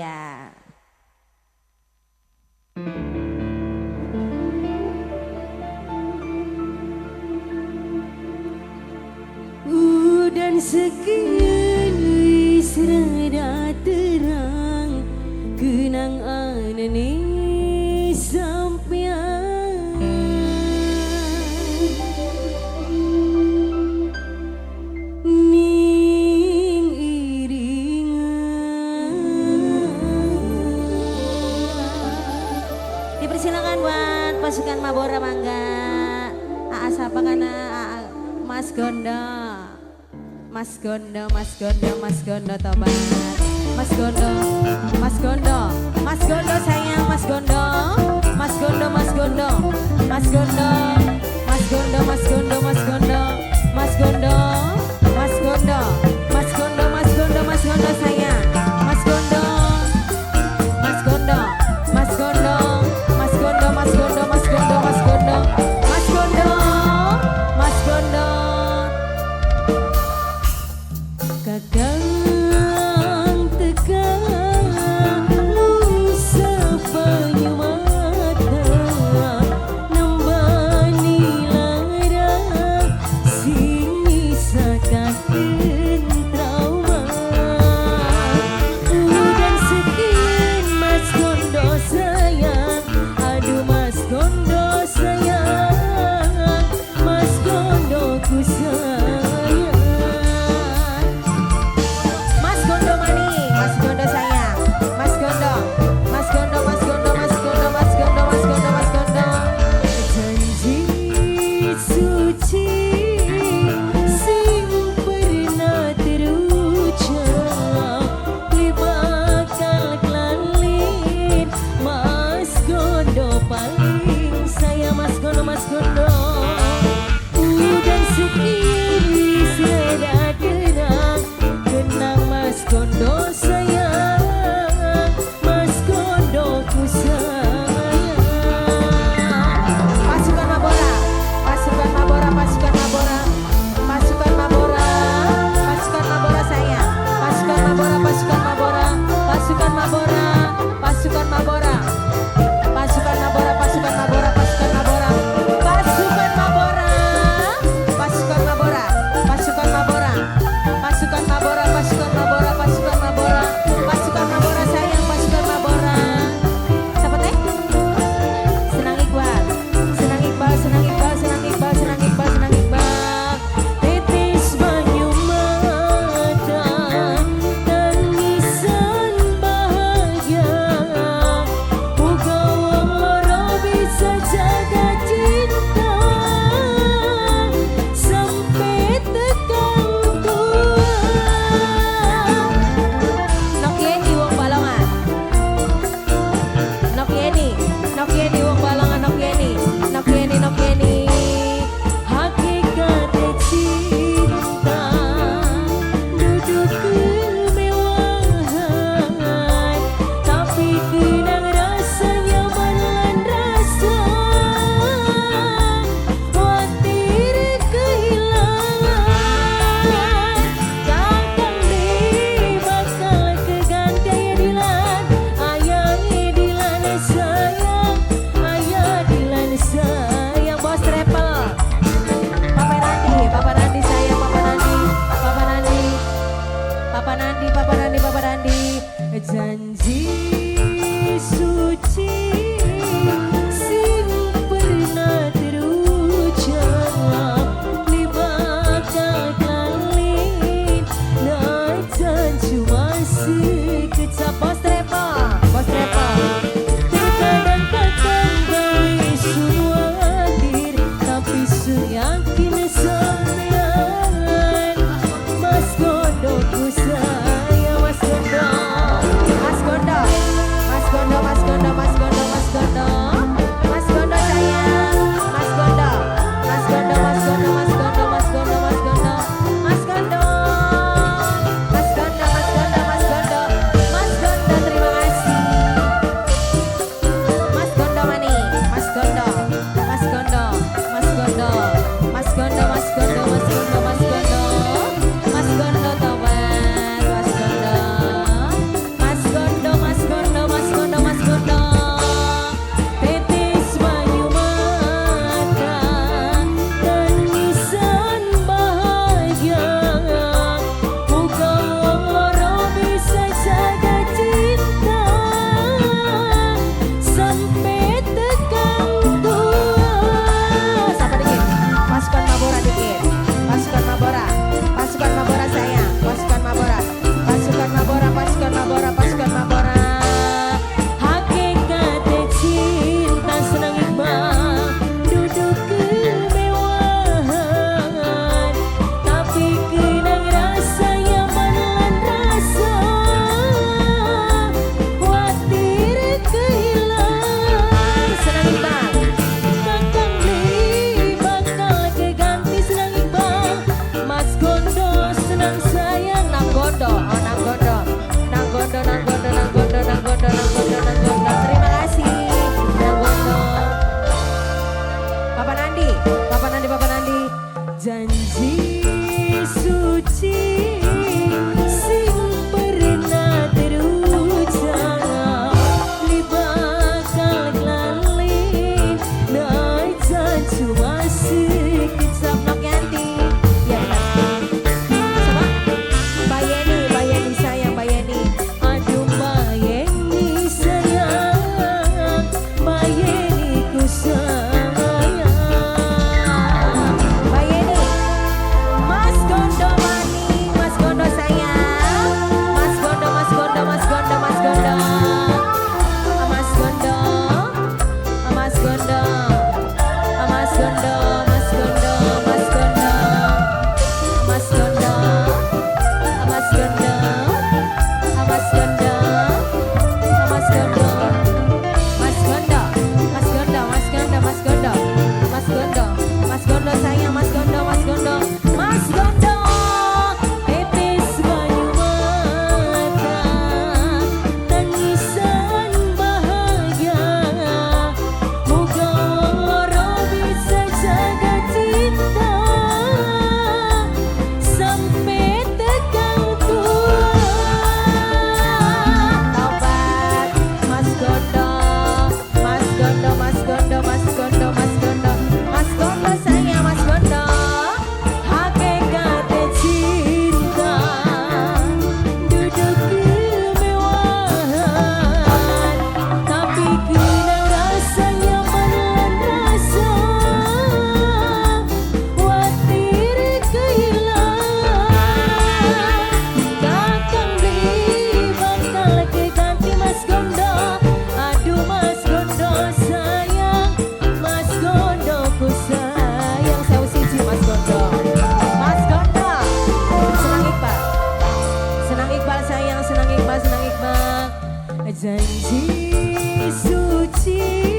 saya. Dan sekian wis rada terang kenang anane sampean ning iringan. Dipersilakan buat pasukan Mabora mangga. Aa siapa kana Mas Gondo. Mas Gondo, Mas Gondo, Mas Gondo tobat. Mas Gondo, Mas Gondo, Mas Gondo sayang Mas Gondo. Mas Gondo, Mas Gondo, Mas Gondo, Mas Gondo, Mas Gondo, Mas Gondo, Mas Gondo, Mas Gondo, Mas Gondo, Mas Gondo, Mas Gondo sayang. Mas Gondo, Mas Gondo, Mas Gondo, Mas Gondo, Mas Gondo, Mas Gondo, Mas Gondo, Mas Gondo, Mas Gondo. Kadang tegang lusa banyu mata nembani lara sing nyisakan trauma. Udan sekian Mas Gondo sayang, aduh Mas Gondo sayang, Mas Gondo ku sayang. Janji suci sing pernah terucap di bakal kali dan cuma sekejap. Bos Trepa, Bos Trepa. Terkadang kadang gawe semua hadir, tapi seyakin sayang Mas Gondo ku sayang Mas Gondo. Mas Gondo, Mas Gondo, Mas Gondo, Mas Gondo, Mas Gondo, Mas Gondo sayang, Mas Gondo, Mas Gondo, Mas Gondo, Mas Gondo, Mas Gondo, Mas Gondo, Mas Gondo, Mas Gondo, Mas Gondo, Mas Gondo, Mas Gondo. Iqbal sayang, senang Iqbal, senang Iqbal. Janji suci